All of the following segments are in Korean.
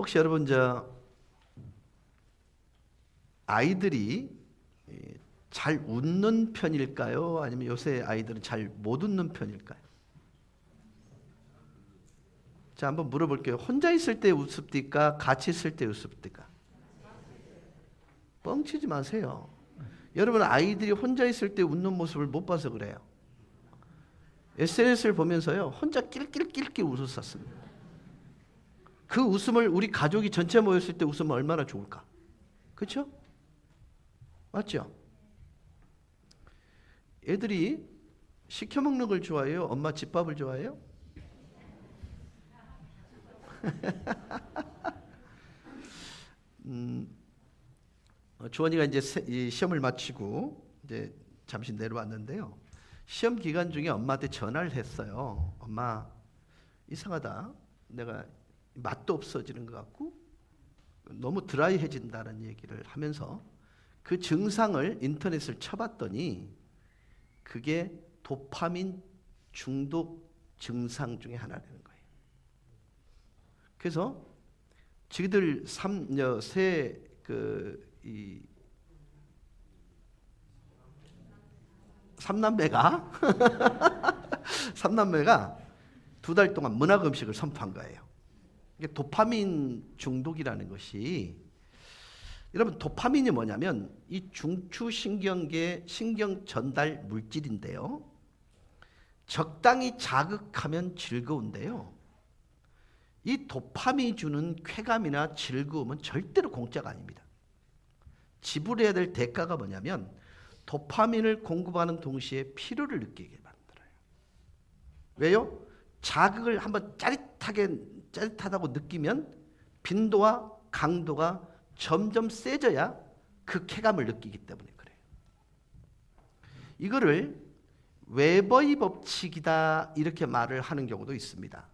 혹시 여러분 아이들이 잘 웃는 편일까요? 아니면 요새 아이들은 잘 못 웃는 편일까요? 자, 한번 물어볼게요. 혼자 있을 때 웃습니까? 같이 있을 때 웃습니까? 뻥치지 마세요. 여러분, 아이들이 혼자 있을 때 웃는 모습을 못 봐서 그래요. SNS를 보면서요, 혼자 낄낄낄낄 웃었었습니다. 그 웃음을 우리 가족이 전체 모였을 때 웃으면 얼마나 좋을까? 그렇죠? 맞죠? 애들이 시켜 먹는 걸 좋아해요? 엄마 집밥을 좋아해요? 주원이가 이제 이 시험을 마치고 이제 잠시 내려왔는데요. 시험 기간 중에 엄마한테 전화를 했어요. 엄마, 이상하다. 내가 맛도 없어지는 것 같고 너무 드라이해진다는 얘기를 하면서 그 증상을 인터넷을 쳐봤더니 그게 도파민 중독 증상 중에 하나라는 거예요. 그래서 지들 삼남매가 삼남매가 2달 동안 문학 음식을 선포한 거예요. 이게 도파민 중독이라는 것이, 여러분, 도파민이 뭐냐면 이 중추신경계 신경 전달 물질인데요. 적당히 자극하면 즐거운데요. 이 도파민이 주는 쾌감이나 즐거움은 절대로 공짜가 아닙니다. 지불해야 될 대가가 뭐냐면 도파민을 공급하는 동시에 피로를 느끼게 만들어요. 왜요? 자극을 한번 짜릿하다고 느끼면 빈도와 강도가 점점 세져야 그 쾌감을 느끼기 때문에 그래요. 이거를 웨버의 법칙이다 이렇게 말을 하는 경우도 있습니다.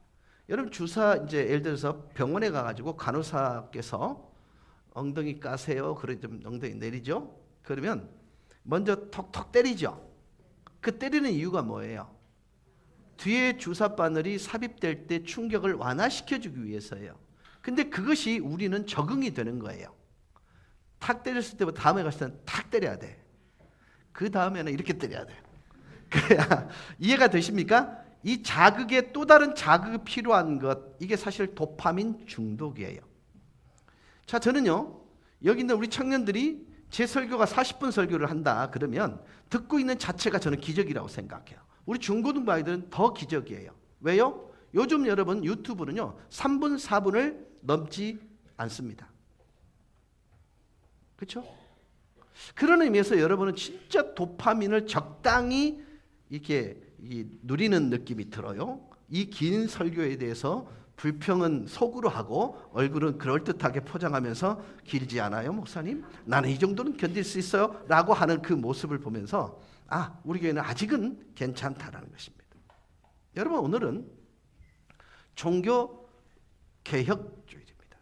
여러분, 주사 이제 예를 들어서 병원에 가가지고 간호사께서 엉덩이 까세요. 그래 좀 엉덩이 내리죠. 그러면 먼저 톡톡 때리죠. 그 때리는 이유가 뭐예요? 뒤에 주사 바늘이 삽입될 때 충격을 완화시켜주기 위해서예요. 근데 그것이 우리는 적응이 되는 거예요. 탁 때렸을 때부터 다음에 갔을 때는 탁 때려야 돼. 그 다음에는 이렇게 때려야 돼. 그래야 이해가 되십니까? 이 자극에 또 다른 자극이 필요한 것, 이게 사실 도파민 중독이에요. 자, 저는요, 여기 있는 우리 청년들이 제 설교가 40분 설교를 한다 그러면 듣고 있는 자체가 저는 기적이라고 생각해요. 우리 중고등부 아이들은 더 기적이에요. 왜요? 요즘 여러분 유튜브는요 3분 4분을 넘지 않습니다. 그렇죠? 그런 의미에서 여러분은 진짜 도파민을 적당히 이렇게 누리는 느낌이 들어요. 이 긴 설교에 대해서 불평은 속으로 하고 얼굴은 그럴듯하게 포장하면서 길지 않아요, 목사님? 나는 이 정도는 견딜 수 있어요 라고 하는 그 모습을 보면서 우리 교회는 아직은 괜찮다라는 것입니다. 여러분, 오늘은 종교 개혁주의입니다.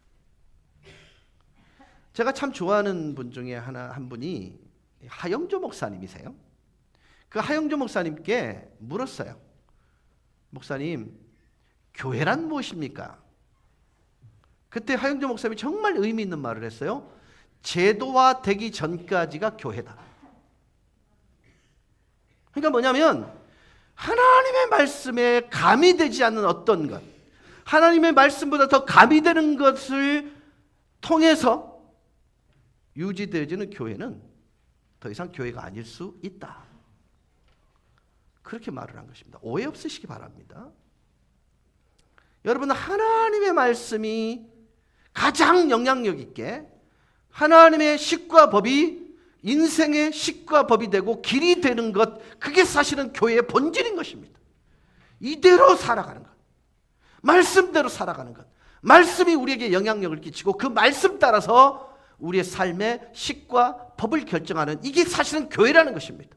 제가 참 좋아하는 분 중에 한 분이 하영조 목사님이세요. 그 하영조 목사님께 물었어요. 목사님, 교회란 무엇입니까? 그때 하영조 목사님이 정말 의미 있는 말을 했어요. 제도화 되기 전까지가 교회다. 그러니까 뭐냐면 하나님의 말씀에 가미되지 않는 어떤 것, 하나님의 말씀보다 더 가미되는 것을 통해서 유지되어지는 교회는 더 이상 교회가 아닐 수 있다. 그렇게 말을 한 것입니다. 오해 없으시기 바랍니다. 여러분, 하나님의 말씀이 가장 영향력 있게 하나님의 식과 법이 인생의 식과 법이 되고 길이 되는 것, 그게 사실은 교회의 본질인 것입니다. 이대로 살아가는 것, 말씀대로 살아가는 것, 말씀이 우리에게 영향력을 끼치고 그 말씀 따라서 우리의 삶의 식과 법을 결정하는, 이게 사실은 교회라는 것입니다.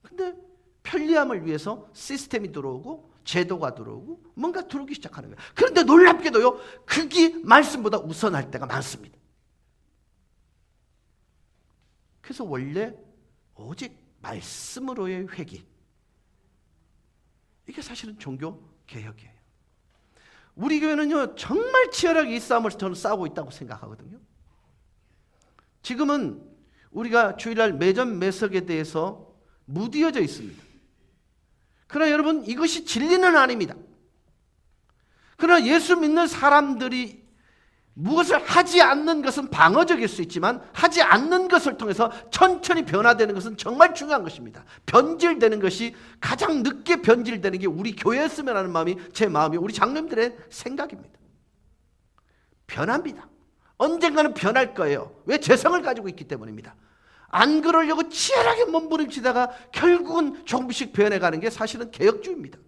근데 편리함을 위해서 시스템이 들어오고 제도가 들어오고 뭔가 들어오기 시작하는 거예요. 그런데 놀랍게도요, 그게 말씀보다 우선할 때가 많습니다. 그래서 원래 오직 말씀으로의 회개, 이게 사실은 종교 개혁이에요. 우리 교회는요 정말 치열하게 이 싸움을 저는 싸우고 있다고 생각하거든요. 지금은 우리가 주일날 매점 매석에 대해서 무디어져 있습니다. 그러나 여러분 이것이 진리는 아닙니다. 그러나 예수 믿는 사람들이 무엇을 하지 않는 것은 방어적일 수 있지만 하지 않는 것을 통해서 천천히 변화되는 것은 정말 중요한 것입니다. 변질되는 것이 가장 늦게 변질되는 게 우리 교회였으면 하는 마음이 제 마음이 우리 장로님들의 생각입니다. 변합니다. 언젠가는 변할 거예요. 왜? 재성을 가지고 있기 때문입니다. 안 그러려고 치열하게 몸부림치다가 결국은 조금씩 변해가는 게 사실은 개혁주의입니다.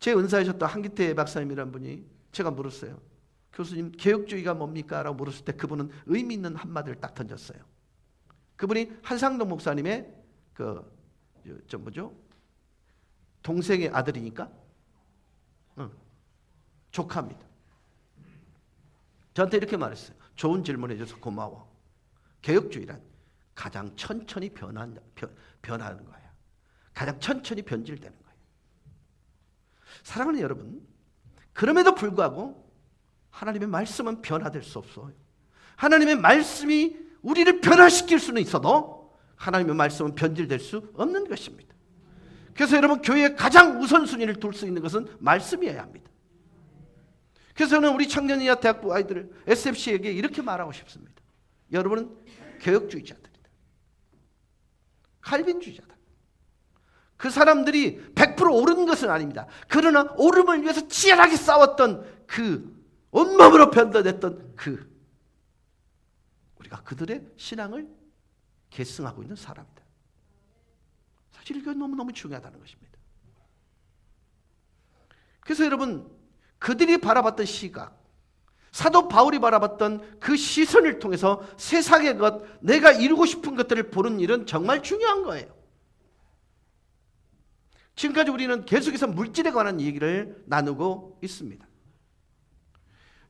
제 은사하셨던 한기태 박사님이라는 분이 제가 물었어요. 교수님 개혁주의가 뭡니까? 라고 물었을 때 그분은 의미 있는 한마디를 딱 던졌어요. 그분이 한상동 목사님의 동생의 아들이니까 조카입니다. 저한테 이렇게 말했어요. 좋은 질문 해줘서 고마워. 개혁주의란 가장 천천히 변하는 거야. 가장 천천히 변질되는 거예요. 사랑하는 여러분, 그럼에도 불구하고 하나님의 말씀은 변화될 수 없어요. 하나님의 말씀이 우리를 변화시킬 수는 있어도 하나님의 말씀은 변질될 수 없는 것입니다. 그래서 여러분 교회에 가장 우선순위를 둘 수 있는 것은 말씀이어야 합니다. 그래서 저는 우리 청년이나 대학부 아이들 SFC에게 이렇게 말하고 싶습니다. 여러분은 개혁주의자들이다. 칼빈주의자다. 그 사람들이 100% 옳은 것은 아닙니다. 그러나 옳음을 위해서 치열하게 싸웠던 그 온몸으로 변덕했던 우리가 그들의 신앙을 계승하고 있는 사람이다. 사실 이게 너무너무 중요하다는 것입니다. 그래서 여러분 그들이 바라봤던 시각, 사도 바울이 바라봤던 그 시선을 통해서 세상의 것, 내가 이루고 싶은 것들을 보는 일은 정말 중요한 거예요. 지금까지 우리는 계속해서 물질에 관한 얘기를 나누고 있습니다.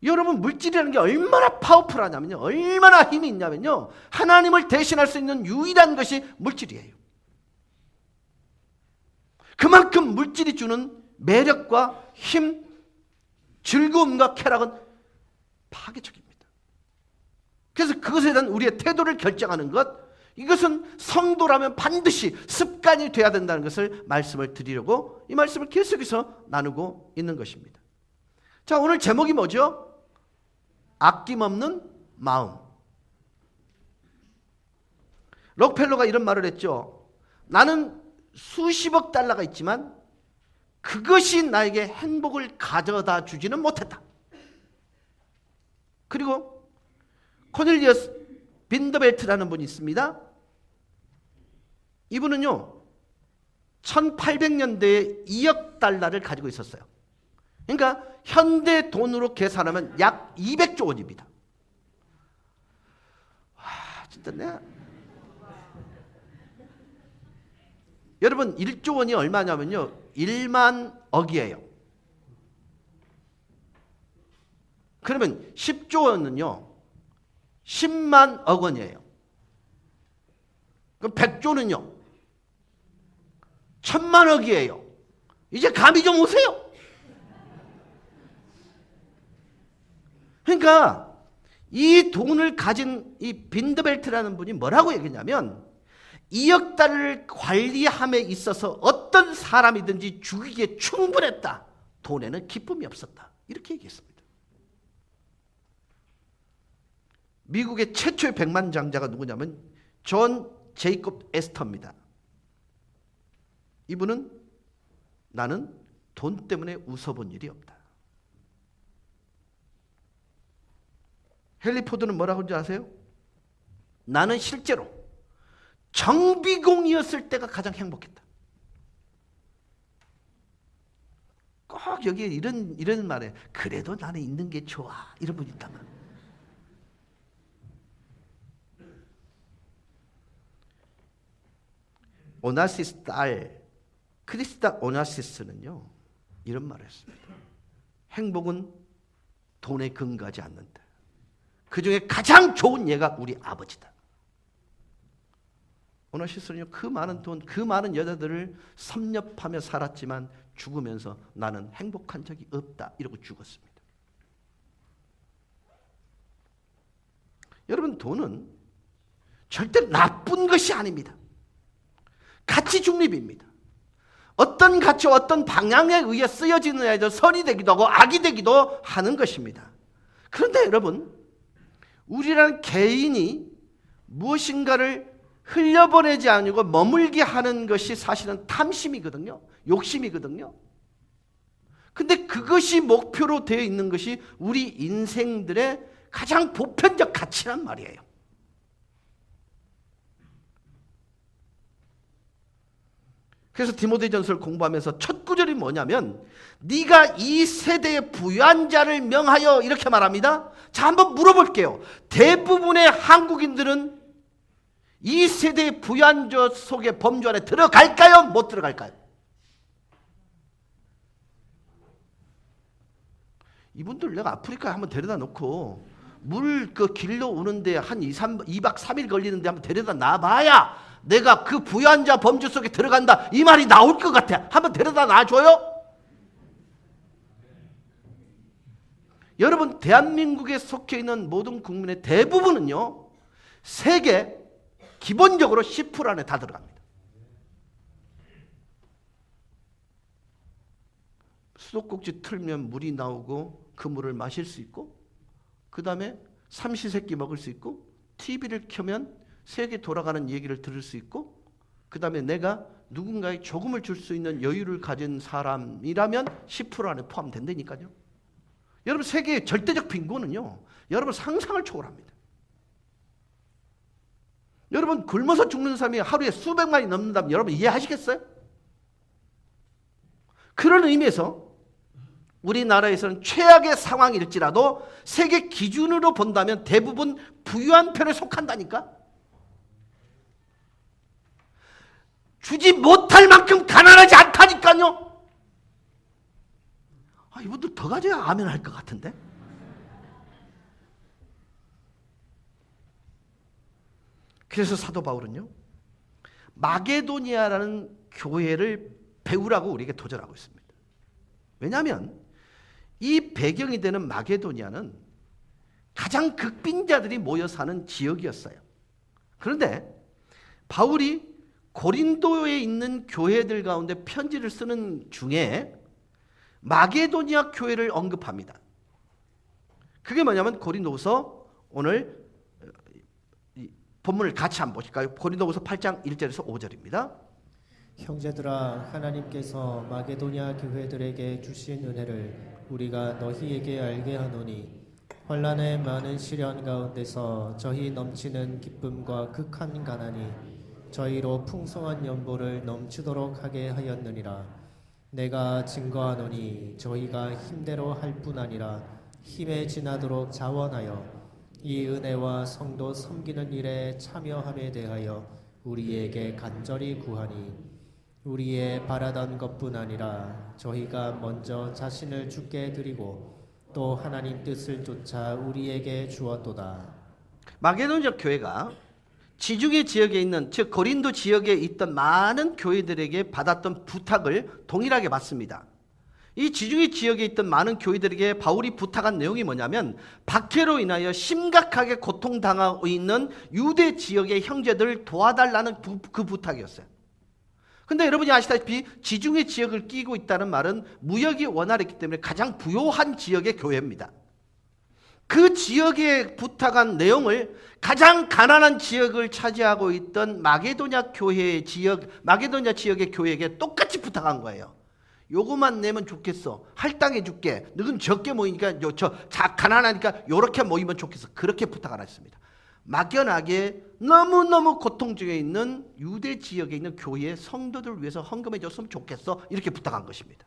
여러분 물질이라는 게 얼마나 파워풀하냐면요, 얼마나 힘이 있냐면요, 하나님을 대신할 수 있는 유일한 것이 물질이에요. 그만큼 물질이 주는 매력과 힘, 즐거움과 쾌락은 파괴적입니다. 그래서 그것에 대한 우리의 태도를 결정하는 것, 이것은 성도라면 반드시 습관이 돼야 된다는 것을 말씀을 드리려고 이 말씀을 계속해서 나누고 있는 것입니다. 자, 오늘 제목이 뭐죠? 아낌없는 마음. 록펠러가 이런 말을 했죠. 나는 수십억 달러가 있지만 그것이 나에게 행복을 가져다 주지는 못했다. 그리고 코넬리어스 빈더벨트라는 분이 있습니다. 이분은요 1800년대에 2억 달러를 가지고 있었어요. 그러니까 현대 돈으로 계산하면 약 200조 원입니다. 와, 진짜 내가 여러분 1조 원이 얼마냐면요 1만 억이에요. 그러면 10조 원은요 10만 억 원이에요. 그럼 100조는요 1000만 억이에요. 이제 감이 좀 오세요. 그러니까 이 돈을 가진 이 빈더벨트라는 분이 뭐라고 얘기했냐면 2억 달러를 관리함에 있어서 어떤 사람이든지 죽이기에 충분했다. 돈에는 기쁨이 없었다. 이렇게 얘기했습니다. 미국의 최초의 백만장자가 누구냐면 존 제이콥 에스터입니다. 이분은 나는 돈 때문에 웃어본 일이 없다. 헨리 포드는 뭐라고 하는지 아세요? 나는 실제로 정비공이었을 때가 가장 행복했다. 꼭 여기에 이런 말에 그래도 나는 있는 게 좋아 이런 분이 있단 말이에요. 오나시스 딸 크리스타 오나시스는요 이런 말을 했습니다. 행복은 돈에 근거하지 않는다. 그 중에 가장 좋은 예가 우리 아버지다. 오나시스는요, 그 많은 돈, 그 많은 여자들을 섭렵하며 살았지만 죽으면서 나는 행복한 적이 없다 이러고 죽었습니다. 여러분, 돈은 절대 나쁜 것이 아닙니다. 가치 중립입니다. 어떤 가치와 어떤 방향에 의해 쓰여지느냐에 따라 선이 되기도 하고 악이 되기도 하는 것입니다. 그런데 여러분, 우리라는 개인이 무엇인가를 흘려보내지 않고 머물게 하는 것이 사실은 탐심이거든요. 욕심이거든요. 근데 그것이 목표로 되어 있는 것이 우리 인생들의 가장 보편적 가치란 말이에요. 그래서 디모데전서를 공부하면서 첫 구절이 뭐냐면 네가 이 세대의 부유한 자를 명하여 이렇게 말합니다. 자, 한번 물어볼게요. 대부분의 한국인들은 이 세대의 부유한 자 속의 범주 안에 들어갈까요? 못 들어갈까요? 이분들 내가 아프리카에 한번 데려다 놓고 물 그 길로 오는데 한 2박 3일 걸리는데 한번 데려다 놔봐야 내가 그 부유한 자 범주 속에 들어간다 이 말이 나올 것 같아. 한번 데려다 놔줘요? 여러분, 대한민국에 속해 있는 모든 국민의 대부분은요, 세계 기본적으로 10% 안에 다 들어갑니다. 수도꼭지 틀면 물이 나오고 그 물을 마실 수 있고, 그 다음에 삼시세끼 먹을 수 있고, TV를 켜면 세계 돌아가는 얘기를 들을 수 있고, 그 다음에 내가 누군가에 조금을 줄 수 있는 여유를 가진 사람이라면 10% 안에 포함된다니까요. 여러분, 세계의 절대적 빈곤은요, 여러분 상상을 초월합니다. 여러분, 굶어서 죽는 사람이 하루에 수백만이 넘는다면 여러분 이해하시겠어요? 그런 의미에서 우리나라에서는 최악의 상황일지라도 세계 기준으로 본다면 대부분 부유한 편에 속한다니까? 주지 못할 만큼 가난하지 않다니까요? 이분들 더 가져야 아멘 할 것 같은데? 그래서 사도 바울은요, 마게도니아라는 교회를 배우라고 우리에게 도전하고 있습니다. 왜냐하면 이 배경이 되는 마게도니아는 가장 극빈자들이 모여 사는 지역이었어요. 그런데 바울이 고린도에 있는 교회들 가운데 편지를 쓰는 중에 마게도니아 교회를 언급합니다. 그게 뭐냐면 고린도후서, 오늘 본문을 같이 한번 보실까요? 고린도후서 8장 1절에서 5절입니다. 형제들아, 하나님께서 마게도냐 교회들에게 주신 은혜를 우리가 너희에게 알게 하노니 환난의 많은 시련 가운데서 저희 넘치는 기쁨과 극한 가난이 저희로 풍성한 연보를 넘치도록 하게 하였느니라. 내가 증거하노니 저희가 힘대로 할 뿐 아니라 힘에 지나도록 자원하여 이 은혜와 성도 섬기는 일에 참여함에 대하여 우리에게 간절히 구하니 우리의 바라던 것뿐 아니라 저희가 먼저 자신을 주께 드리고 또 하나님 뜻을 쫓아 우리에게 주었도다. 마게도니아 교회가 지중해 지역에 있는, 즉 고린도 지역에 있던 많은 교회들에게 받았던 부탁을 동일하게 받습니다. 이 지중해 지역에 있던 많은 교회들에게 바울이 부탁한 내용이 뭐냐면 박해로 인하여 심각하게 고통당하고 있는 유대 지역의 형제들을 도와달라는 그 부탁이었어요. 근데 여러분이 아시다시피 지중해 지역을 끼고 있다는 말은 무역이 원활했기 때문에 가장 부유한 지역의 교회입니다. 그 지역에 부탁한 내용을 가장 가난한 지역을 차지하고 있던 마게도냐 지역의 교회에게 똑같이 부탁한 거예요. 요거만 내면 좋겠어. 할당해 줄게. 너는 적게 모이니까 가난하니까 요렇게 모이면 좋겠어. 그렇게 부탁을 했습니다. 막연하게 너무너무 고통 중에 있는 유대 지역에 있는 교회의 성도들을 위해서 헌금해 줬으면 좋겠어. 이렇게 부탁한 것입니다.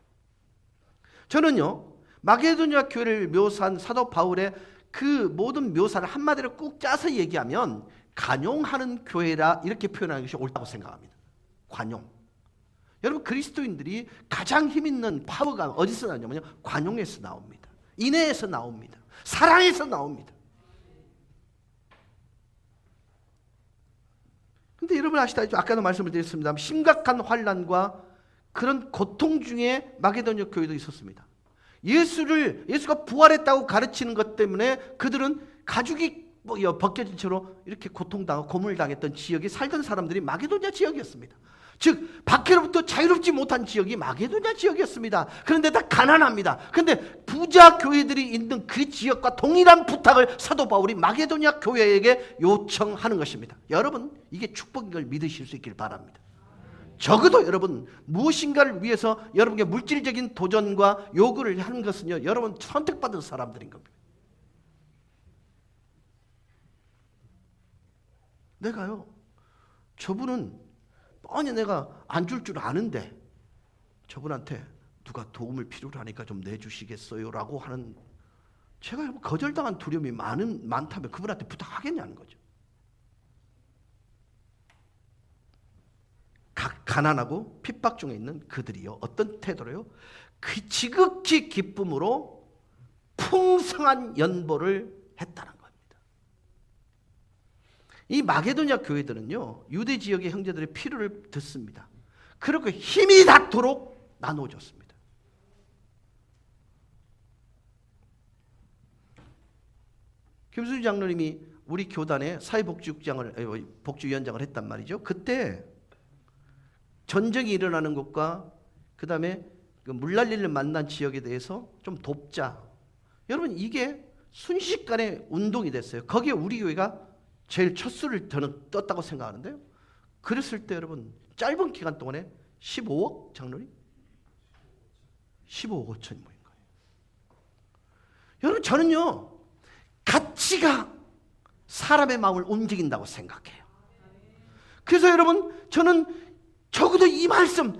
저는요, 마게도니아 교회를 묘사한 사도 바울의 그 모든 묘사를 한마디로 꾹 짜서 얘기하면 관용하는 교회라 이렇게 표현하는 것이 옳다고 생각합니다. 관용. 여러분, 그리스도인들이 가장 힘있는 파워가 어디서 나오냐면요, 관용에서 나옵니다. 인애에서 나옵니다. 사랑에서 나옵니다. 근데 여러분 아시다시피 아까도 말씀을 드렸습니다. 심각한 환난과 그런 고통 중에 마게도냐 교회도 있었습니다. 예수가 부활했다고 가르치는 것 때문에 그들은 가죽이 벗겨진 채로 이렇게 고통당하고 고문당했던 지역에 살던 사람들이 마게도냐 지역이었습니다. 즉 박해로부터 자유롭지 못한 지역이 마게도냐 지역이었습니다. 그런데 다 가난합니다. 그런데 부자 교회들이 있는 그 지역과 동일한 부탁을 사도 바울이 마게도냐 교회에게 요청하는 것입니다. 여러분 이게 축복인 걸 믿으실 수 있길 바랍니다. 적어도 여러분 무엇인가를 위해서 여러분께 물질적인 도전과 요구를 하는 것은요, 여러분 선택받은 사람들인 겁니다. 내가요, 저분은 뻔히 내가 안 줄 줄 아는데 저분한테 누가 도움을 필요로 하니까 좀 내주시겠어요? 라고 하는, 제가 거절당한 두려움이 많다면 그분한테 부탁하겠냐는 거죠. 가난하고 핍박 중에 있는 그들이요, 어떤 태도로요? 그 지극히 기쁨으로 풍성한 연보를 했다는 겁니다. 이 마게도냐 교회들은요, 유대 지역의 형제들의 필요를 듣습니다. 그리고 힘이 닿도록 나눠줬습니다. 김수희 장로님이 우리 교단에 복지위원장을 했단 말이죠. 그때 전쟁이 일어나는 곳과 그 다음에 물난리를 만난 지역에 대해서 좀 돕자. 여러분 이게 순식간에 운동이 됐어요. 거기에 우리 교회가 제일 첫 수를 저는 떴다고 생각하는데요. 그랬을 때 여러분 짧은 기간 동안에 15억 장로님? 15억 5천이 모인 거예요. 여러분 저는요, 가치가 사람의 마음을 움직인다고 생각해요. 그래서 여러분 저는 적어도 이 말씀,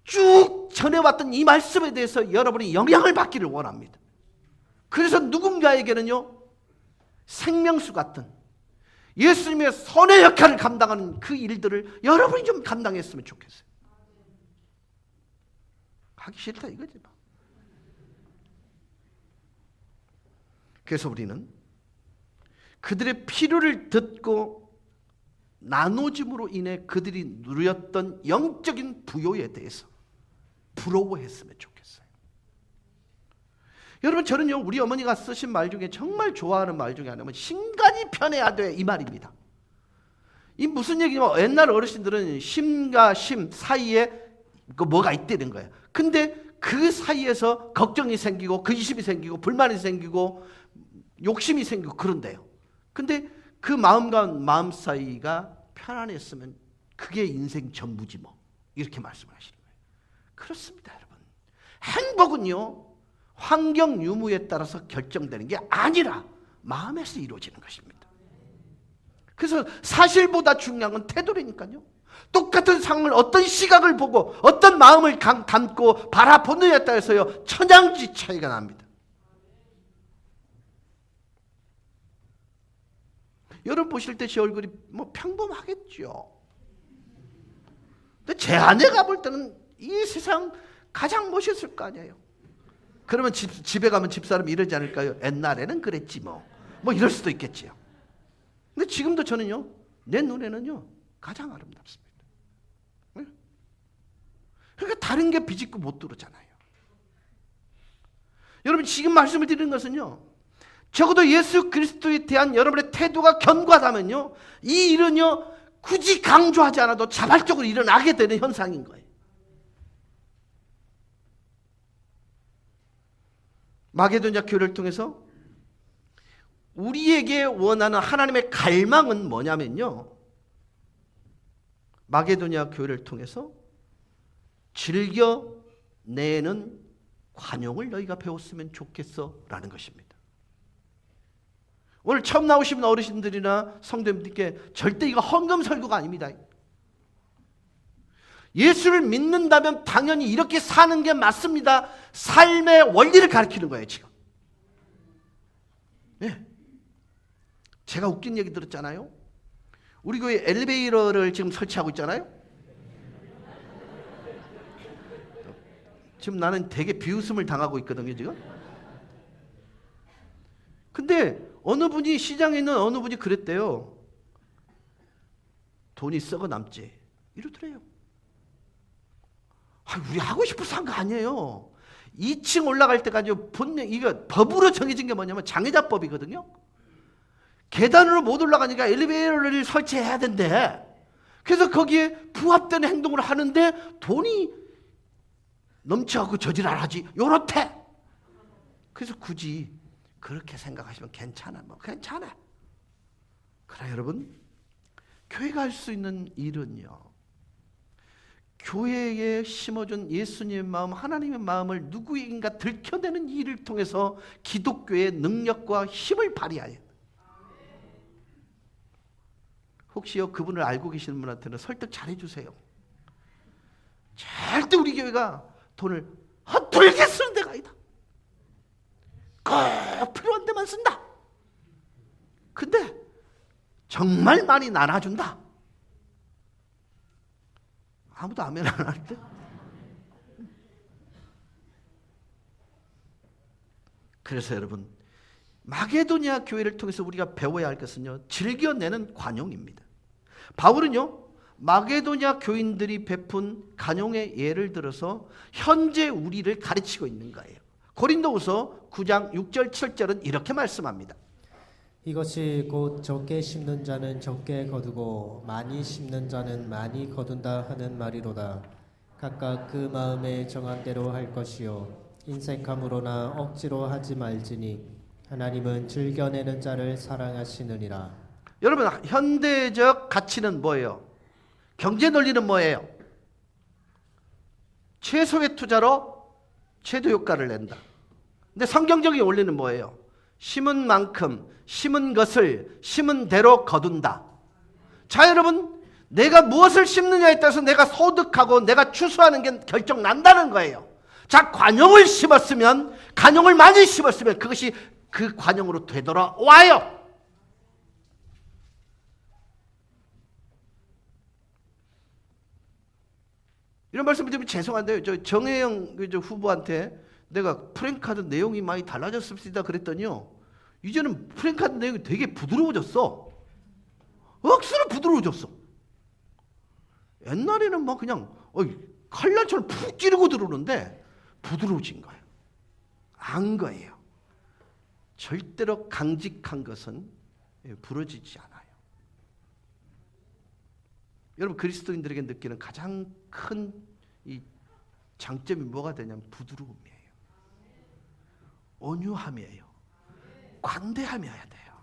쭉 전해왔던 이 말씀에 대해서 여러분이 영향을 받기를 원합니다. 그래서 누군가에게는요, 생명수 같은 예수님의 선의 역할을 감당하는 그 일들을 여러분이 좀 감당했으면 좋겠어요. 하기 싫다 이거지. 그래서 우리는 그들의 필요를 듣고 나눠짐으로 인해 그들이 누렸던 영적인 부요에 대해서 부러워했으면 좋겠어요. 여러분 저는요, 우리 어머니가 쓰신 말 중에 정말 좋아하는 말 중에 하나는 신간이 편해야 돼, 이 말입니다. 이 무슨 얘기냐면 옛날 어르신들은 심과 심 사이에 뭐가 있다는 거예요. 근데 그 사이에서 걱정이 생기고 근심이 생기고 불만이 생기고 욕심이 생기고 그런데요. 근데 그 마음과 마음 사이가 편안했으면 그게 인생 전부지 뭐, 이렇게 말씀을 하시는 거예요. 그렇습니다 여러분. 행복은요 환경 유무에 따라서 결정되는 게 아니라 마음에서 이루어지는 것입니다. 그래서 사실보다 중요한 건 태도라니까요. 똑같은 상황을 어떤 시각을 보고 어떤 마음을 담고 바라보느냐에 따라서요 천양지 차이가 납니다. 여러분 보실 때 제 얼굴이 뭐 평범하겠죠. 근데 제 아내가 볼 때는 이 세상 가장 멋있을 거 아니에요. 그러면 집에 가면 집사람이 이러지 않을까요? 옛날에는 그랬지 뭐 이럴 수도 있겠지요. 근데 지금도 저는요, 내 눈에는요 가장 아름답습니다. 그러니까 다른 게 비집고 못 들어오잖아요. 여러분 지금 말씀을 드리는 것은요, 적어도 예수 그리스도에 대한 여러분의 태도가 견고하다면요, 이 일은요 굳이 강조하지 않아도 자발적으로 일어나게 되는 현상인 거예요. 마게도냐 교회를 통해서 우리에게 원하는 하나님의 갈망은 뭐냐면요, 마게도냐 교회를 통해서 즐겨내는 관용을 너희가 배웠으면 좋겠어 라는 것입니다. 오늘 처음 나오신 어르신들이나 성도님들께 절대 이거 헌금 설교가 아닙니다. 예수를 믿는다면 당연히 이렇게 사는 게 맞습니다. 삶의 원리를 가르치는 거예요 지금. 네. 제가 웃긴 얘기 들었잖아요. 우리 교회 엘리베이터를 지금 설치하고 있잖아요. 지금 나는 되게 비웃음을 당하고 있거든요 지금. 근데 어느 분이, 시장에 있는 어느 분이 그랬대요. 돈이 썩어 남지 이러더래요. 우리 하고 싶어서 한 거 아니에요. 2층 올라갈 때까지 분명 이거 법으로 정해진 게 뭐냐면 장애자법이거든요. 계단으로 못 올라가니까 엘리베이터를 설치해야 된대. 그래서 거기에 부합되는 행동을 하는데 돈이 넘쳐갖고 저질 안 하지. 요렇대. 그래서 굳이 그렇게 생각하시면 괜찮아. 괜찮아. 그래 여러분, 교회가 할 수 있는 일은요, 교회에 심어준 예수님의 마음, 하나님의 마음을 누구에게인가 들켜내는 일을 통해서 기독교의 능력과 힘을 발휘하여, 혹시요 그분을 알고 계시는 분한테는 설득 잘 해주세요. 절대 우리 교회가 돈을 헛돌게 쓰는 데가 아니다. 꼭 필요한 데만 쓴다. 근데 정말 많이 나눠준다. 아무도 아멘 안 할 때? 그래서 여러분, 마게도니아 교회를 통해서 우리가 배워야 할 것은요, 즐겨내는 관용입니다. 바울은요, 마게도니아 교인들이 베푼 간용의 예를 들어서 현재 우리를 가르치고 있는 거예요. 고린도후서 9장 6절 7절은 이렇게 말씀합니다. 이것이 곧 적게 심는 자는 적게 거두고 많이 심는 자는 많이 거둔다 하는 말이로다. 각각 그 마음에 정한 대로 할 것이요 인색함으로나 억지로 하지 말지니 하나님은 즐겨내는 자를 사랑하시느니라. 여러분, 현대적 가치는 뭐예요? 경제 논리는 뭐예요? 최소의 투자로 최대 효과를 낸다. 근데 성경적인 원리는 뭐예요? 심은 만큼, 심은 것을 심은 대로 거둔다. 자, 여러분, 내가 무엇을 심느냐에 따라서 내가 소득하고 내가 추수하는 게 결정 난다는 거예요. 자, 관용을 심었으면, 간용을 많이 심었으면 그것이 그 관용으로 되돌아와요. 이런 말씀 드리면 죄송한데요. 저 정혜영 후보한테 내가 프랭카드 내용이 많이 달라졌습니다 그랬더니요, 이제는 프랭카드 내용이 되게 부드러워졌어. 억수로 부드러워졌어. 옛날에는 막 그냥 칼날처럼 푹 찌르고 들어오는데 부드러워진 거예요. 안 거예요. 절대로 강직한 것은 부러지지 않아요. 여러분, 그리스도인들에게 느끼는 가장 큰 이 장점이 뭐가 되냐면 부드러움이에요. 온유함이에요. 관대함이어야 돼요.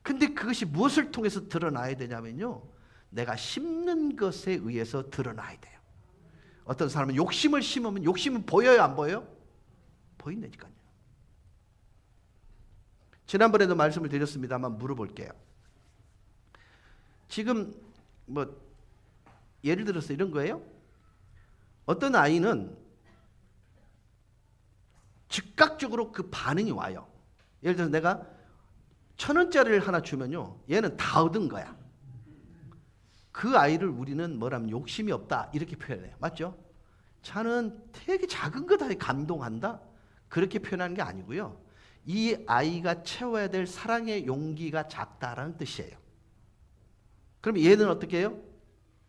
근데 그것이 무엇을 통해서 드러나야 되냐면요, 내가 심는 것에 의해서 드러나야 돼요. 어떤 사람은 욕심을 심으면 욕심은 보여요, 안 보여요? 보인다니까요. 지난번에도 말씀을 드렸습니다만 물어볼게요. 지금 예를 들어서 이런 거예요. 어떤 아이는 즉각적으로 그 반응이 와요. 예를 들어서 내가 1,000원짜리를 하나 주면요, 얘는 다 얻은 거야. 그 아이를 우리는 뭐라면 욕심이 없다 이렇게 표현해요. 맞죠? 저는 되게 작은 거다 감동한다 그렇게 표현하는 게 아니고요, 이 아이가 채워야 될 사랑의 용기가 작다라는 뜻이에요. 그럼 얘는 어떻게 해요?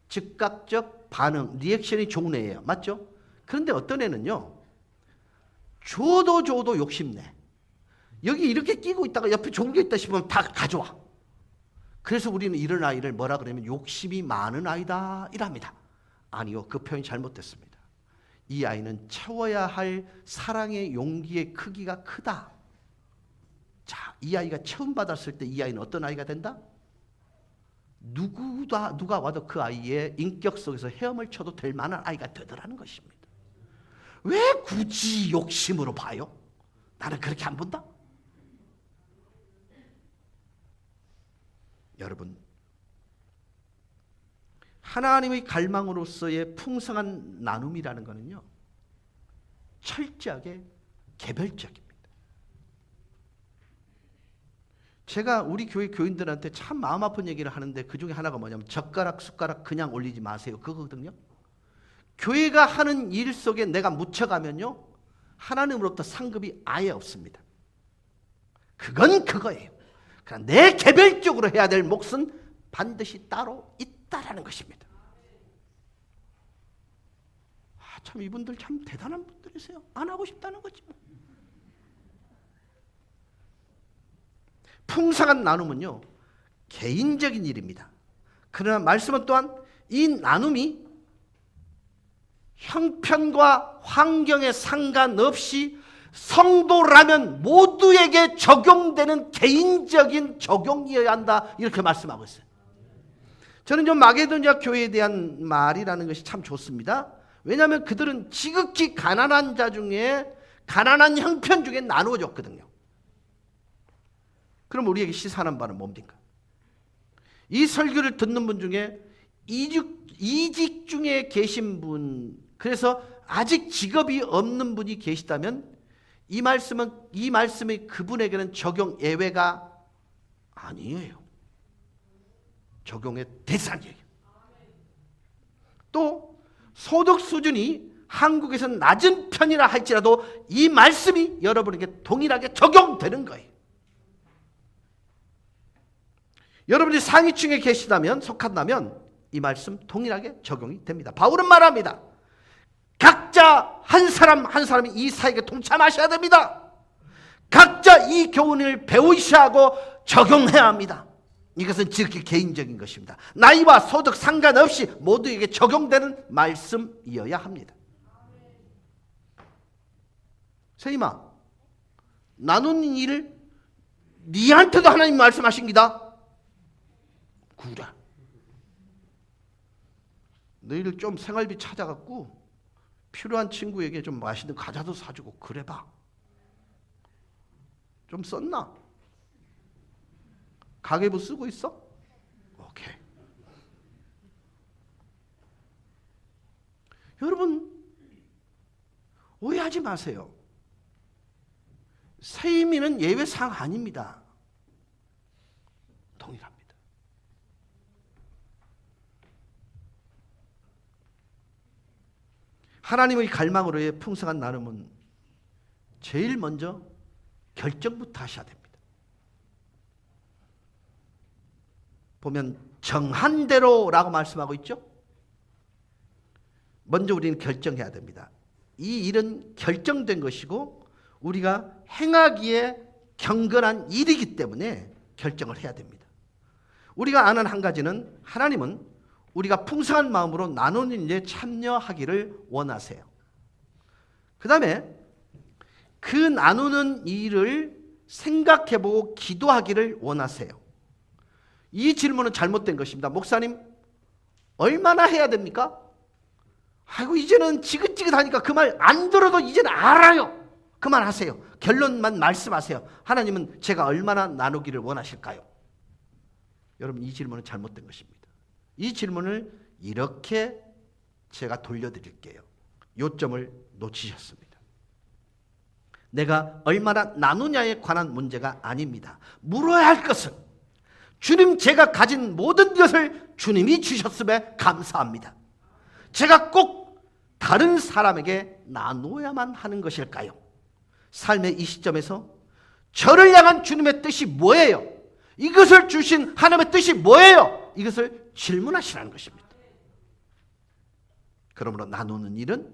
즉각적 반응, 리액션이 좋은 애예요. 맞죠? 그런데 어떤 애는요, 줘도 욕심내. 여기 이렇게 끼고 있다가 옆에 좋은 게 있다 싶으면 다 가져와. 그래서 우리는 이런 아이를 뭐라 그러면 욕심이 많은 아이다 이랍니다. 아니요, 그 표현이 잘못됐습니다. 이 아이는 채워야 할 사랑의 용기의 크기가 크다. 자, 이 아이가 처음 받았을 때 이 아이는 어떤 아이가 된다? 누가 와도 그 아이의 인격 속에서 헤엄을 쳐도 될 만한 아이가 되더라는 것입니다. 왜 굳이 욕심으로 봐요? 나는 그렇게 안 본다. 여러분, 하나님의 갈망으로서의 풍성한 나눔이라는 것은요, 철저하게 개별적입니다. 제가 우리 교회 교인들한테 참 마음 아픈 얘기를 하는데 그 중에 하나가 뭐냐면 젓가락 숟가락 그냥 올리지 마세요 그거거든요. 교회가 하는 일 속에 내가 묻혀가면요, 하나님으로부터 상급이 아예 없습니다. 그건 그거예요. 그러나 내 개별적으로 해야 될 몫은 반드시 따로 있다라는 것입니다. 참 이분들 참 대단한 분들이세요. 안 하고 싶다는 거지 뭐. 풍성한 나눔은요 개인적인 일입니다. 그러나 말씀은 또한 이 나눔이 형편과 환경에 상관없이 성도라면 모두에게 적용되는 개인적인 적용이어야 한다 이렇게 말씀하고 있어요. 저는 좀 마게도냐 교회에 대한 말이라는 것이 참 좋습니다. 왜냐하면 그들은 지극히 가난한 자 중에 가난한 형편 중에 나누어 줬거든요. 그럼 우리에게 시사하는 바는 뭡니까? 이 설교를 듣는 분 중에 이직 중에 계신 분, 그래서 아직 직업이 없는 분이 계시다면 이 말씀이 그분에게는 적용 예외가 아니에요. 적용의 대상이에요. 또 소득 수준이 한국에서는 낮은 편이라 할지라도 이 말씀이 여러분에게 동일하게 적용되는 거예요. 여러분이 상위층에 계시다면, 속한다면 이 말씀 동일하게 적용이 됩니다. 바울은 말합니다. 각자 한 사람 한 사람이 이 사역에 동참하셔야 됩니다. 각자 이 교훈을 배우셔야 하고 적용해야 합니다. 이것은 지극히 개인적인 것입니다. 나이와 소득 상관없이 모두에게 적용되는 말씀이어야 합니다. 선생님아, 나누는 일을 니한테도 하나님 말씀하십니다. 그래. 너희들 좀 생활비 찾아갖고 필요한 친구에게 좀 맛있는 과자도 사주고 그래봐. 좀 썼나? 가계부 쓰고 있어? 오케이. 여러분 오해하지 마세요. 세임이는 예외사항 아닙니다. 동일합니다. 하나님의 갈망으로의 풍성한 나눔은 제일 먼저 결정부터 하셔야 됩니다. 보면 정한 대로라고 말씀하고 있죠. 먼저 우리는 결정해야 됩니다. 이 일은 결정된 것이고 우리가 행하기에 경건한 일이기 때문에 결정을 해야 됩니다. 우리가 아는 한 가지는 하나님은 우리가 풍성한 마음으로 나누는 일에 참여하기를 원하세요. 그 다음에 그 나누는 일을 생각해보고 기도하기를 원하세요. 이 질문은 잘못된 것입니다. 목사님, 얼마나 해야 됩니까? 아이고 이제는 지긋지긋하니까 그 말 안 들어도 이제는 알아요. 그만하세요. 결론만 말씀하세요. 하나님은 제가 얼마나 나누기를 원하실까요? 여러분 이 질문은 잘못된 것입니다. 이 질문을 이렇게 제가 돌려드릴게요. 요점을 놓치셨습니다. 내가 얼마나 나누냐에 관한 문제가 아닙니다. 물어야 할 것은 주님 제가 가진 모든 것을 주님이 주셨음에 감사합니다. 제가 꼭 다른 사람에게 나누어야만 하는 것일까요? 삶의 이 시점에서 저를 향한 주님의 뜻이 뭐예요? 이것을 주신 하나님의 뜻이 뭐예요? 이것을 질문하시라는 것입니다. 그러므로 나누는 일은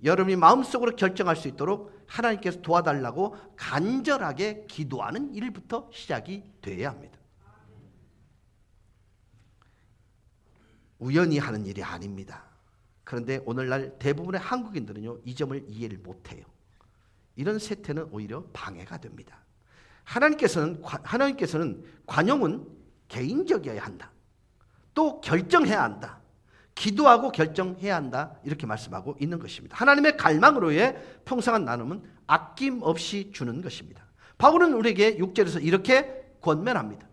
여러분이 마음속으로 결정할 수 있도록 하나님께서 도와달라고 간절하게 기도하는 일부터 시작이 되어야 합니다. 우연히 하는 일이 아닙니다. 그런데 오늘날 대부분의 한국인들은요, 이 점을 이해를 못해요. 이런 세태는 오히려 방해가 됩니다. 하나님께서는 관용은 개인적이어야 한다. 또 결정해야 한다. 기도하고 결정해야 한다. 이렇게 말씀하고 있는 것입니다. 하나님의 갈망으로의 풍성한 나눔은 아낌없이 주는 것입니다. 바울은 우리에게 6절에서 이렇게 권면합니다.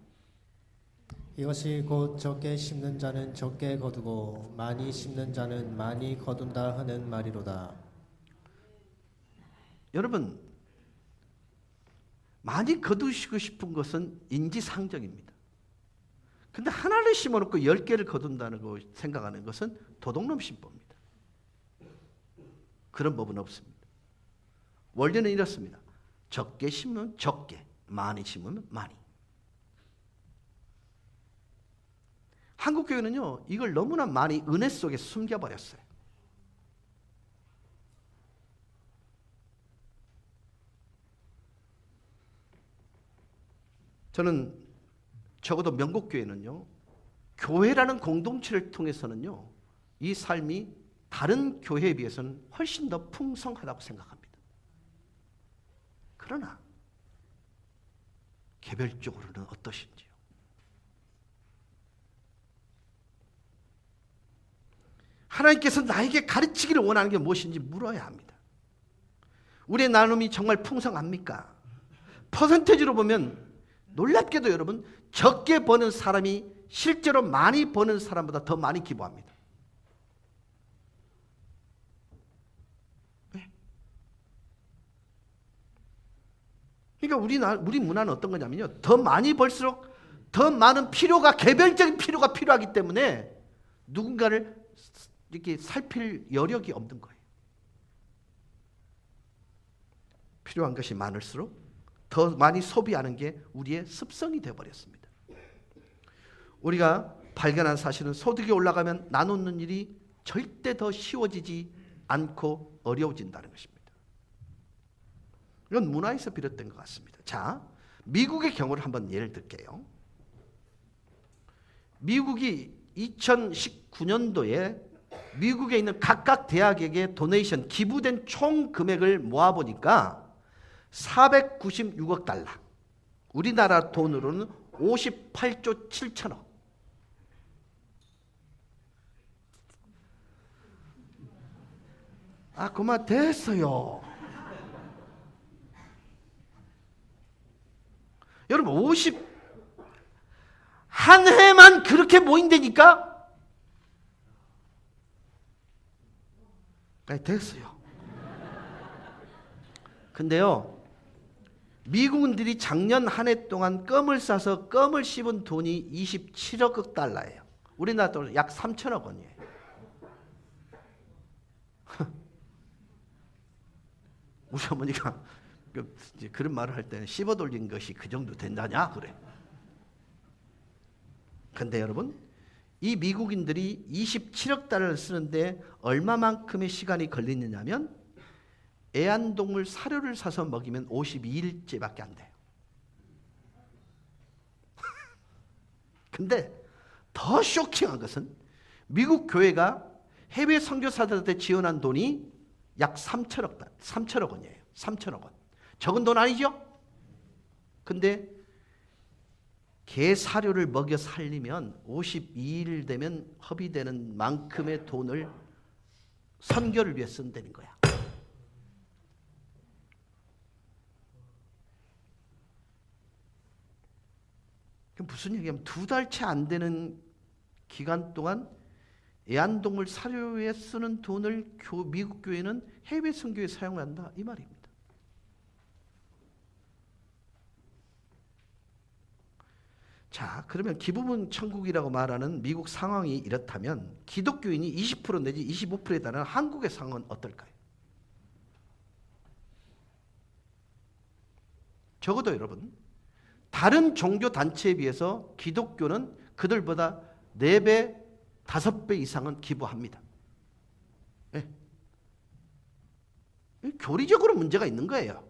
이것이 곧 적게 심는 자는 적게 거두고 많이 심는 자는 많이 거둔다 하는 말이로다. 여러분, 많이 거두시고 싶은 것은 인지상정입니다. 근데 하나를 심어놓고 10개를 거둔다는 거 생각하는 것은 도둑놈 신법입니다. 그런 법은 없습니다. 원리는 이렇습니다. 적게 심으면 적게, 많이 심으면 많이. 한국 교회는요, 이걸 너무나 많이 은혜 속에 숨겨버렸어요. 저는 적어도 명곡교회는요, 교회라는 공동체를 통해서는요, 이 삶이 다른 교회에 비해서는 훨씬 더 풍성하다고 생각합니다. 그러나 개별적으로는 어떠신지요? 하나님께서 나에게 가르치기를 원하는 게 무엇인지 물어야 합니다. 우리의 나눔이 정말 풍성합니까? 퍼센테이지로 보면 놀랍게도 여러분, 적게 버는 사람이 실제로 많이 버는 사람보다 더 많이 기부합니다. 네. 그러니까 우리 문화는 어떤 거냐면요, 더 많이 벌수록 더 많은 필요가, 개별적인 필요가 필요하기 때문에 누군가를 이렇게 살필 여력이 없는 거예요. 필요한 것이 많을수록 더 많이 소비하는 게 우리의 습성이 되어버렸습니다. 우리가 발견한 사실은 소득이 올라가면 나누는 일이 절대 더 쉬워지지 않고 어려워진다는 것입니다. 이건 문화에서 비롯된 것 같습니다. 자, 미국의 경우를 한번 예를 들게요. 미국이 2019년도에 미국에 있는 각각 대학에게 도네이션, 기부된 총 금액을 모아보니까 496억 달러, 우리나라 돈으로는 58조 7천억. 그만 됐어요. 여러분, 한 해만 그렇게 모인다니까? 됐어요. 근데요, 미국인들이 작년 한 해 동안 껌을 싸서 껌을 씹은 돈이 27억 달러예요. 우리나라 돈 약 3천억 원이에요. 우리 어머니가 그런 말을 할 때는 씹어 돌린 것이 그 정도 된다냐 그래. 근데 여러분, 이 미국인들이 27억 달러를 쓰는데 얼마만큼의 시간이 걸리느냐면 애완동물 사료를 사서 먹이면 52일째밖에 안 돼요. 근데 더 쇼킹한 것은 미국 교회가 해외 선교사들한테 지원한 돈이 약 3천억 원이에요. 3천억 원. 적은 돈 아니죠? 근데 개 사료를 먹여 살리면 52일 되면 허비되는 만큼의 돈을 선교를 위해 쓴다는 거야. 그럼 무슨 얘기냐면 2달 채 안 되는 기간 동안 애완동물 사료에 쓰는 돈을 미국 교회는 해외 선교에 사용한다, 이 말입니다. 자, 그러면 기부문 천국이라고 말하는 미국 상황이 이렇다면 기독교인이 20% 내지 25%에 달하는 한국의 상황은 어떨까요? 적어도 여러분, 다른 종교 단체에 비해서 기독교는 그들보다 4배, 5배 이상은 기부합니다. 네. 교리적으로 문제가 있는 거예요.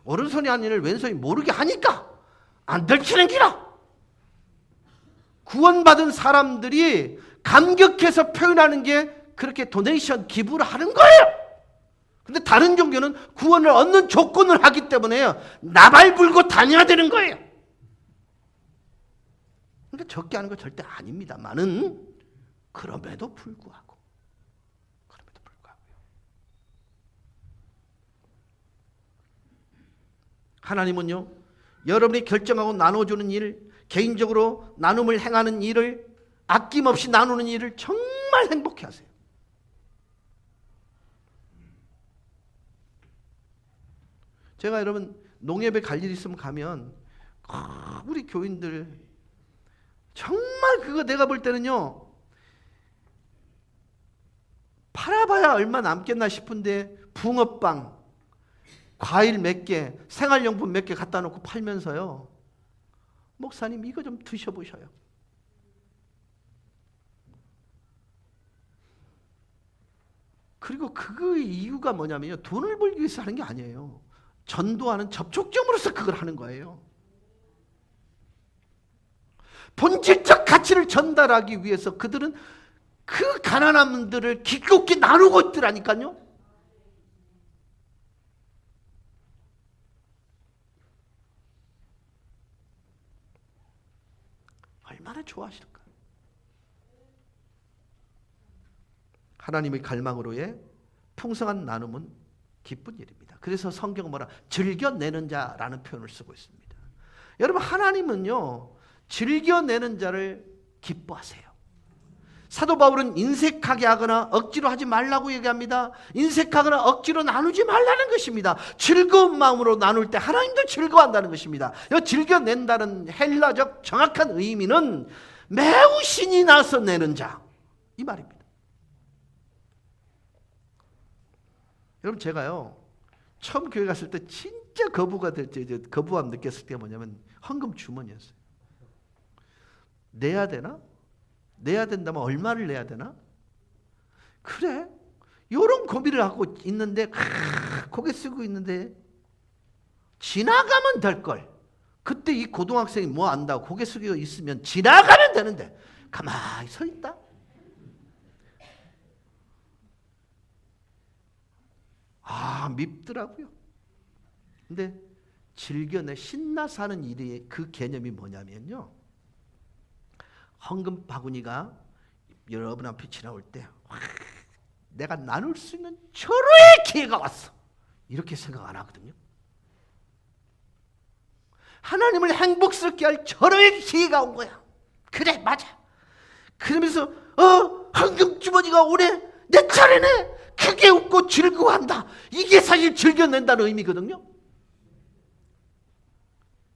오른손이 한 일을 왼손이 모르게 하니까 안 들키는 기라. 구원받은 사람들이 감격해서 표현하는 게 그렇게 도네이션 기부를 하는 거예요. 근데 다른 종교는 구원을 얻는 조건을 하기 때문에 나발 불고 다녀야 되는 거예요. 그러니까 적게 하는 거 절대 아닙니다만은 그럼에도 불구하고요. 하나님은요, 여러분이 결정하고 나눠주는 일, 개인적으로 나눔을 행하는 일을, 아낌없이 나누는 일을 정말 행복해 하세요. 제가 여러분 농협에 갈 일 있으면 가면 우리 교인들 정말 그거 내가 볼 때는요, 팔아봐야 얼마 남겠나 싶은데 붕어빵, 과일 몇 개, 생활용품 몇 개 갖다 놓고 팔면서요, 목사님 이거 좀 드셔보셔요. 그리고 그 이유가 뭐냐면요, 돈을 벌기 위해서 하는 게 아니에요. 전도하는 접촉점으로서 그걸 하는 거예요. 본질적 가치를 전달하기 위해서 그들은 그 가난한 분들을 기껍게 나누고 있더라니까요. 얼마나 좋아하실까. 하나님의 갈망으로의 풍성한 나눔은 기쁜 일입니다. 그래서 성경은 뭐라 즐겨내는 자라는 표현을 쓰고 있습니다. 여러분, 하나님은요 즐겨내는 자를 기뻐하세요. 사도 바울은 인색하게 하거나 억지로 하지 말라고 얘기합니다. 인색하거나 억지로 나누지 말라는 것입니다. 즐거운 마음으로 나눌 때 하나님도 즐거워한다는 것입니다. 이 즐겨낸다는 헬라적 정확한 의미는 매우 신이 나서 내는 자, 이 말입니다. 여러분, 제가요 처음 교회 갔을 때 진짜 거부감 느꼈을 때가 뭐냐면 헌금 주머니였어요. 내야 되나? 내야 된다면 얼마를 내야 되나? 그래? 이런 고민을 하고 있는데 고개 쓰고 있는데 지나가면 될걸. 그때 이 고등학생이 뭐 안다고 고개 숙이고 있으면 지나가면 되는데 가만히 서 있다? 밉더라고요. 근데 즐겨내 신나서 하는 일이 그 개념이 뭐냐면요, 헌금 바구니가 여러분 앞에 지나올 때 내가 나눌 수 있는 절호의 기회가 왔어, 이렇게 생각 안 하거든요. 하나님을 행복스럽게 할 절호의 기회가 온 거야. 그래, 맞아. 그러면서 헌금 주머니가 오네, 내 차례네, 크게 웃고 즐거워한다. 이게 사실 즐겨낸다는 의미거든요.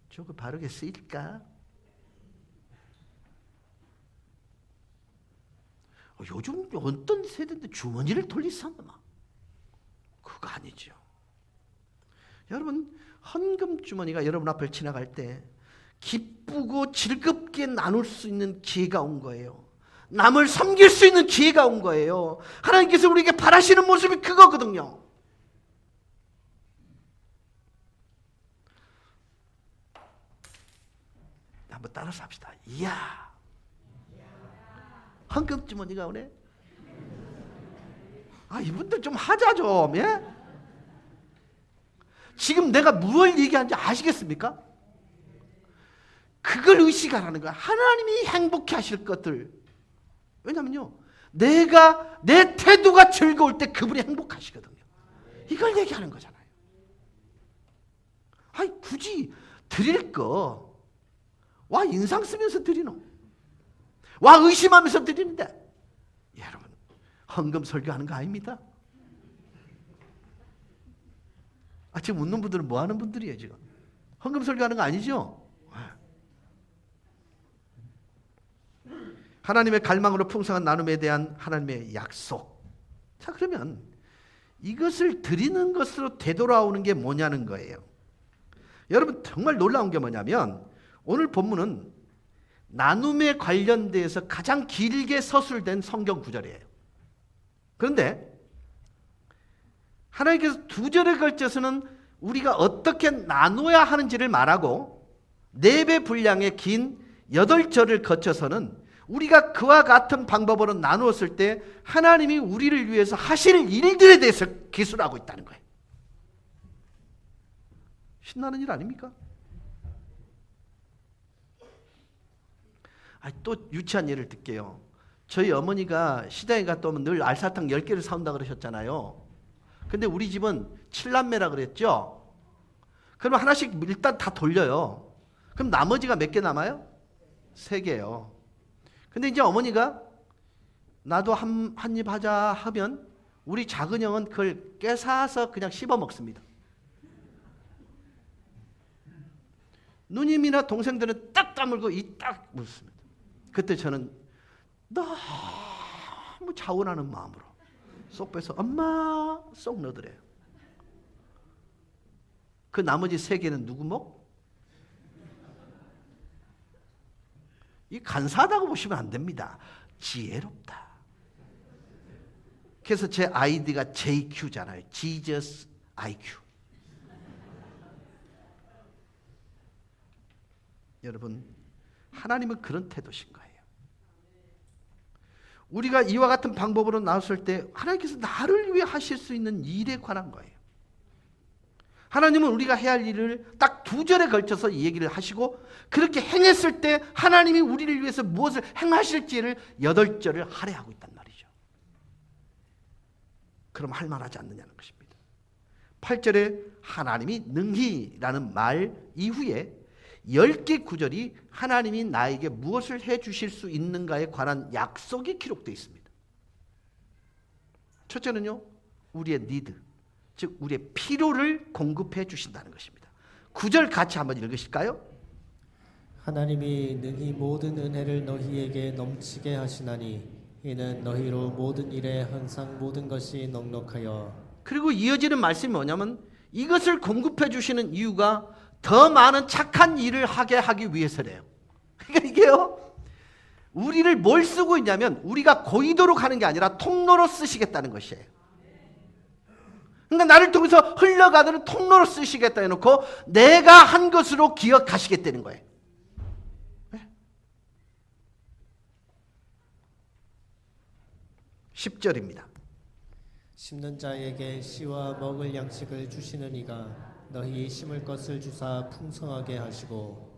저거 바르게 쓰일까? 요즘 어떤 세대인데 주머니를 돌릴 사람아? 그거 아니죠. 여러분, 헌금 주머니가 여러분 앞을 지나갈 때 기쁘고 즐겁게 나눌 수 있는 기회가 온 거예요. 남을 섬길 수 있는 기회가 온 거예요. 하나님께서 우리에게 바라시는 모습이 그거거든요. 한번 따라서 합시다. 이야, 헌금 주머니가 오네. 이분들 좀 하자 좀. 예? 지금 내가 무엇을 얘기하는지 아시겠습니까? 그걸 의식하라는 거야. 하나님이 행복해 하실 것들. 왜냐면요, 내 태도가 즐거울 때 그분이 행복하시거든요. 이걸 얘기하는 거잖아요. 굳이 드릴 거 와 인상 쓰면서 드리노? 와 의심하면서 드리는데, 여러분, 헌금 설교하는 거 아닙니다. 지금 웃는 분들은 뭐 하는 분들이에요? 지금 헌금 설교하는 거 아니죠? 하나님의 갈망으로 풍성한 나눔에 대한 하나님의 약속. 자, 그러면 이것을 드리는 것으로 되돌아오는 게 뭐냐는 거예요. 여러분, 정말 놀라운 게 뭐냐면 오늘 본문은 나눔에 관련돼서 가장 길게 서술된 성경 구절이에요. 그런데 하나님께서 두 절에 걸쳐서는 우리가 어떻게 나눠야 하는지를 말하고 4배 분량의 긴 8절을 거쳐서는 우리가 그와 같은 방법으로 나누었을 때 하나님이 우리를 위해서 하실 일들에 대해서 기술하고 있다는 거예요. 신나는 일 아닙니까? 또 유치한 예를 들게요. 저희 어머니가 시장에 갔다 오면 늘 알사탕 10개를 사온다 그러셨잖아요. 근데 우리 집은 7남매라 그랬죠. 그러면 하나씩 일단 다 돌려요. 그럼 나머지가 몇 개 남아요? 3개요. 근데 이제 어머니가 나도 한 입 하자 하면 우리 작은 형은 그걸 깨사서 그냥 씹어 먹습니다. 누님이나 동생들은 딱 다물고 이 딱 물습니다. 그때 저는 너무 자원하는 마음으로 쏙 빼서 엄마 쏙 넣어드려요. 그 나머지 3개는 누구 먹? 이 간사하다고 보시면 안 됩니다. 지혜롭다. 그래서 제 아이디가 JQ잖아요. Jesus IQ. 여러분, 하나님은 그런 태도신 거예요. 우리가 이와 같은 방법으로 나왔을 때 하나님께서 나를 위해 하실 수 있는 일에 관한 거예요. 하나님은 우리가 해야 할 일을 딱 2절에 걸쳐서 이 얘기를 하시고, 그렇게 행했을 때 하나님이 우리를 위해서 무엇을 행하실지를 8절을 할애하고 있단 말이죠. 그럼 할 만하지 않느냐는 것입니다. 8절에 하나님이 능히라는 말 이후에 10개 구절이 하나님이 나에게 무엇을 해 주실 수 있는가에 관한 약속이 기록되어 있습니다. 첫째는요, 우리의 니드, 즉 우리의 필요를 공급해 주신다는 것입니다. 9절 같이 한번 읽으실까요? 하나님이 능히 모든 은혜를 너희에게 넘치게 하시나니 이는 너희로 모든 일에 항상 모든 것이 넉넉하여. 그리고 이어지는 말씀이 뭐냐면, 이것을 공급해 주시는 이유가 더 많은 착한 일을 하게 하기 위해서래요. 그러니까 이게요, 우리를 뭘 쓰고 있냐면 우리가 고의도로 가는 게 아니라 통로로 쓰시겠다는 것이에요. 그러니까 나를 통해서 흘러가는 통로로 쓰시겠다 해놓고 내가 한 것으로 기억하시겠다는 거예요. 10절입니다. 심는 자에게 씨와 먹을 양식을 주시는 이가 너희 심을 것을 주사 풍성하게 하시고.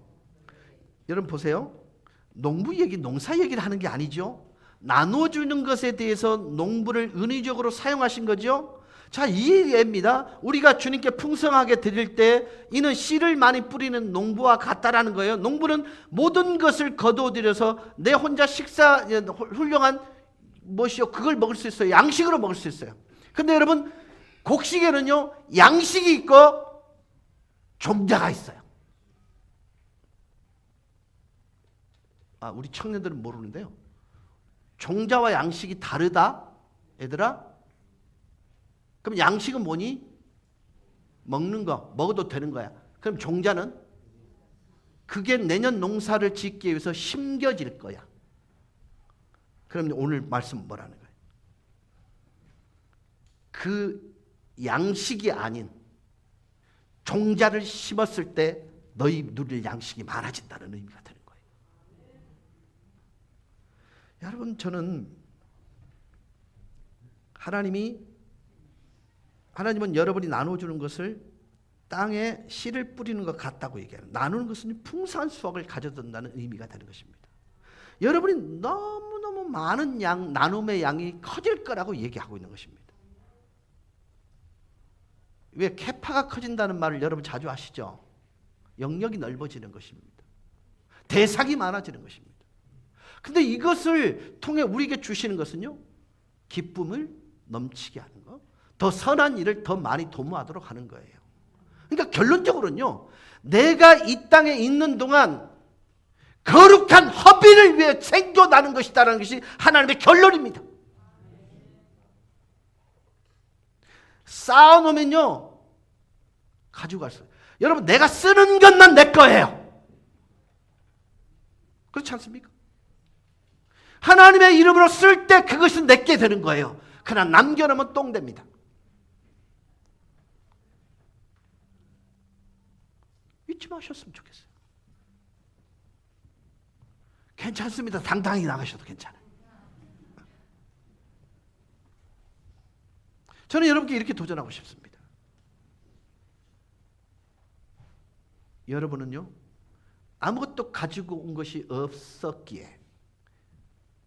여러분 보세요. 농부 얘기, 농사 얘기를 하는 게 아니죠. 나눠주는 것에 대해서 농부를 은의적으로 사용하신 거죠. 자, 이 얘기입니다. 우리가 주님께 풍성하게 드릴 때 이는 씨를 많이 뿌리는 농부와 같다라는 거예요. 농부는 모든 것을 거두어들여서 내 혼자 식사, 훌륭한 무엇이요, 그걸 먹을 수 있어요. 양식으로 먹을 수 있어요. 근데 여러분, 곡식에는요, 양식이 있고 종자가 있어요. 우리 청년들은 모르는데요, 종자와 양식이 다르다, 얘들아? 그럼 양식은 뭐니? 먹는 거, 먹어도 되는 거야. 그럼 종자는? 그게 내년 농사를 짓기 위해서 심겨질 거야. 그럼 오늘 말씀 뭐라는 거예요? 그 양식이 아닌 종자를 심었을 때 너희 누릴 양식이 많아진다는 의미가 되는 거예요. 여러분, 저는 하나님은 여러분이 나눠주는 것을 땅에 씨를 뿌리는 것 같다고 얘기해요. 나누는 것은 풍성한 수확을 가져든다는 의미가 되는 것입니다. 여러분이 너무너무 많은 나눔의 양이 커질 거라고 얘기하고 있는 것입니다. 왜 캐파가 커진다는 말을 여러분 자주 아시죠? 영역이 넓어지는 것입니다. 대상이 많아지는 것입니다. 근데 이것을 통해 우리에게 주시는 것은요, 기쁨을 넘치게 하는 것, 더 선한 일을 더 많이 도모하도록 하는 거예요. 그러니까 결론적으로는요, 내가 이 땅에 있는 동안 거룩한 허비를 위해 생존하는 것이다라는 것이 하나님의 결론입니다. 쌓아놓으면요, 가지고 갈 수 있어요. 여러분, 내가 쓰는 것만 내 거예요. 그렇지 않습니까? 하나님의 이름으로 쓸 때 그것은 내게 되는 거예요. 그러나 남겨놓으면 똥됩니다. 잊지 마셨으면 좋겠어요. 괜찮습니다. 당당히 나가셔도 괜찮아요. 저는 여러분께 이렇게 도전하고 싶습니다. 여러분은요, 아무것도 가지고 온 것이 없었기에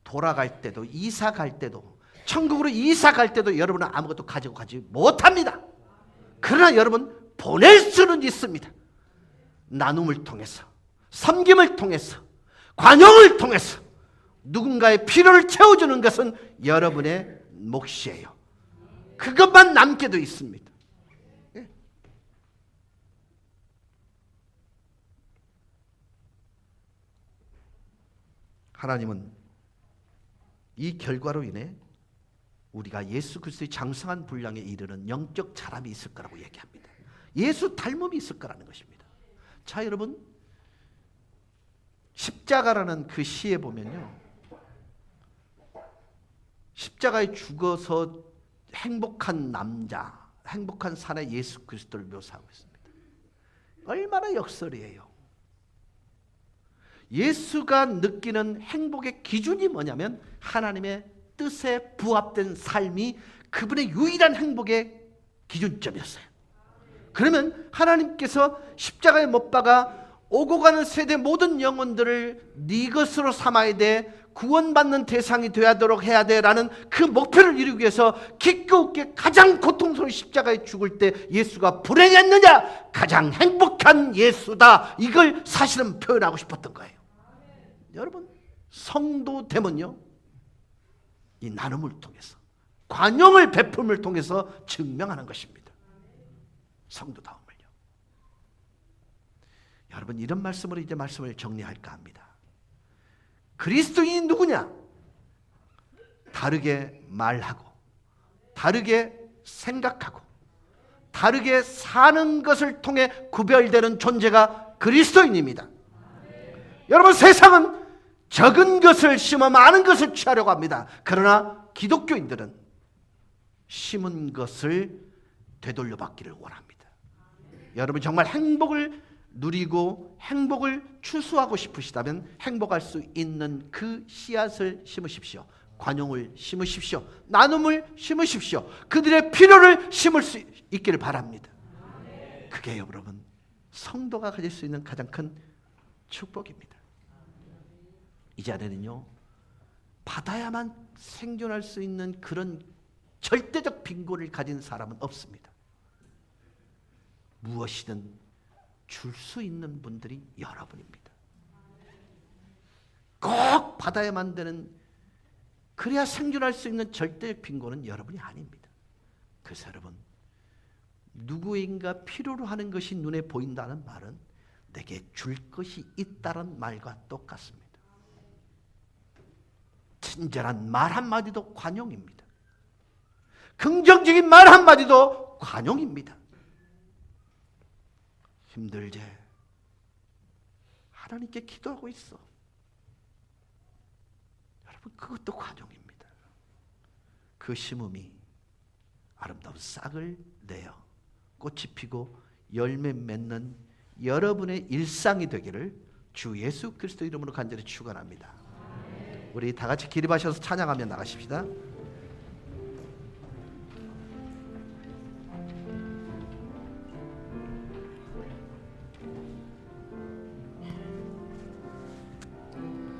돌아갈 때도, 이사 갈 때도, 천국으로 이사 갈 때도 여러분은 아무것도 가지고 가지 못합니다. 그러나 여러분, 보낼 수는 있습니다. 나눔을 통해서, 섬김을 통해서, 관용을 통해서 누군가의 필요를 채워주는 것은 여러분의 몫이에요. 그것만 남게도 있습니다. 예. 하나님은 이 결과로 인해 우리가 예수 그리스도의 장성한 분량에 이르는 영적 자람이 있을 거라고 얘기합니다. 예수 닮음이 있을 거라는 것입니다. 자, 여러분, 십자가라는 그 시에 보면요, 십자가에 죽어서 행복한 남자, 행복한 사내 예수 그리스도를 묘사하고 있습니다. 얼마나 역설이에요. 예수가 느끼는 행복의 기준이 뭐냐면 하나님의 뜻에 부합된 삶이 그분의 유일한 행복의 기준점이었어요. 그러면 하나님께서 십자가에 못 박아 오고 가는 세대 모든 영혼들을 네 것으로 삼아야 돼, 구원받는 대상이 되도록 해야 돼라는 그 목표를 이루기 위해서 기꺼이 가장 고통스러운 십자가에 죽을 때 예수가 불행했느냐? 가장 행복한 예수다. 이걸 사실은 표현하고 싶었던 거예요. 여러분, 성도됨은요, 이 나눔을 통해서, 관용을 베품을 통해서 증명하는 것입니다. 성도다움을요. 여러분, 이런 말씀으로 이제 말씀을 정리할까 합니다. 그리스도인이 누구냐? 다르게 말하고, 다르게 생각하고, 다르게 사는 것을 통해 구별되는 존재가 그리스도인입니다. 여러분, 세상은 적은 것을 심어 많은 것을 취하려고 합니다. 그러나 기독교인들은 심은 것을 되돌려받기를 원합니다. 여러분, 정말 행복을 누리고 행복을 추수하고 싶으시다면 행복할 수 있는 그 씨앗을 심으십시오. 관용을 심으십시오. 나눔을 심으십시오. 그들의 필요를 심을 수 있기를 바랍니다. 그게 여러분, 성도가 가질 수 있는 가장 큰 축복입니다. 이 자리는요, 받아야만 생존할 수 있는 그런 절대적 빈곤을 가진 사람은 없습니다. 무엇이든 줄 수 있는 분들이 여러분입니다. 꼭 받아야만 되는, 그래야 생존할 수 있는 절대적 빈곤은 여러분이 아닙니다. 그래서 여러분, 누구인가 필요로 하는 것이 눈에 보인다는 말은 내게 줄 것이 있다는 말과 똑같습니다. 친절한 말 한마디도 관용입니다. 긍정적인 말 한마디도 관용입니다. 힘들지? 하나님께 기도하고 있어. 여러분, 그것도 관용입니다. 그 심음이 아름다운 싹을 내어 꽃이 피고 열매 맺는 여러분의 일상이 되기를 주 예수 그리스도 이름으로 간절히 축원합니다. 우리 다 같이 기립하셔서 찬양하며 나가십시다.